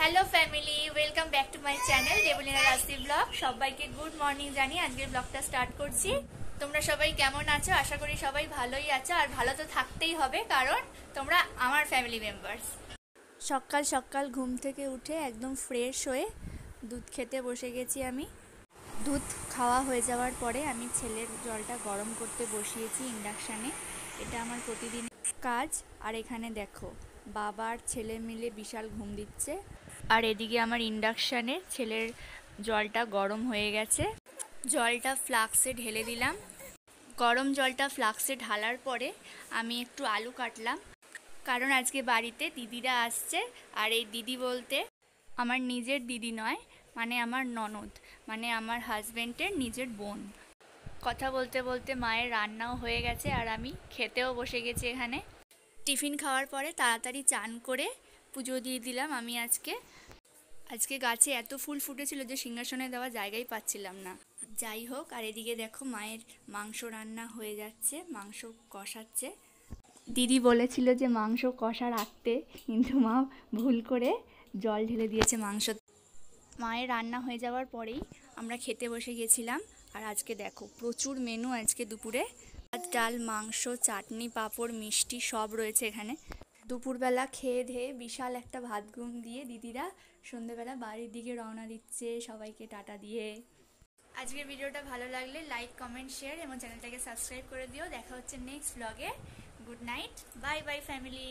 Hello family, welcome back to my channel Debolina Rajdeep blog. সবাইকে good morning জানিয়ে আজকের ব্লগটা স্টার্ট করছি। তোমরা সবাই কেমন আছো? আশা করি সবাই ভালোই আছো, আর ভালো তো থাকতেই হবে, কারণ তোমরা আমার ফ্যামিলি মেম্বার্স। সকাল সকাল ঘুম থেকে উঠে একদম ফ্রেশ হয়ে দুধ খেতে বসে গেছি আমি। দুধ খাওয়া হয়ে যাওয়ার পরে আমি ছেলের জলটা গরম করতে বসিয়েছি ইন্ডাকশানে। এটা আমার প্রতিদিন কাজ। আর এখানে দেখো, বাবা আর ছেলে মিলে বিশাল ঘুম দিচ্ছে। আর এদিকে আমার ইন্ডাকশানে ছেলের জলটা গরম হয়ে গেছে। জলটা ফ্লাক্সে ঢেলে দিলাম। গরম জলটা ফ্লাক্সে ঢালার পরে আমি একটু আলু কাটলাম, কারণ আজকে বাড়িতে দিদিরা আসছে। আর এই দিদি বলতে আমার নিজের দিদি নয়, মানে আমার ননদ, মানে আমার হাজব্যান্ডের নিজের বোন। কথা বলতে বলতে মায়ের রান্নাও হয়ে গেছে, আর আমি খেতেও বসে গেছি এখানে। টিফিন খাওয়ার পরে তাড়াতাড়ি চান করে পুজো দিয়ে দিলাম। আমি আজকে গাছে এত ফুল ফুটেছিল যে সিংহাসনে দেওয়া জায়গাই পাচ্ছিলাম না। যাই হোক, আর এদিকে দেখো মায়ের মাংস রান্না হয়ে যাচ্ছে, মাংস কষাচ্ছে। দিদি বলেছিল যে মাংস কষা রাখতে, কিন্তু মা ভুল করে জল ঢেলে দিয়েছে মাংস। মায়ের রান্না হয়ে যাওয়ার পরেই আমরা খেতে বসে গেছিলাম। আর আজকে দেখো প্রচুর মেনু আজকে দুপুরে। ভাত, ডাল, মাংস, চাটনি, পাঁপড়, মিষ্টি সব রয়েছে এখানে। দুপুরবেলা খেয়ে ধেয়ে বিশাল একটা ভাত ঘুম দিয়ে দিদিরা সন্ধ্যেবেলা বাড়ির দিকে রওনা দিচ্ছে, সবাইকে টাটা দিয়ে। আজকের ভিডিওটা ভালো লাগলে লাইক, কমেন্ট, শেয়ার এবং চ্যানেলটাকে সাবস্ক্রাইব করে দিও। দেখা হচ্ছে নেক্সট ব্লগে। Good night, bye bye family.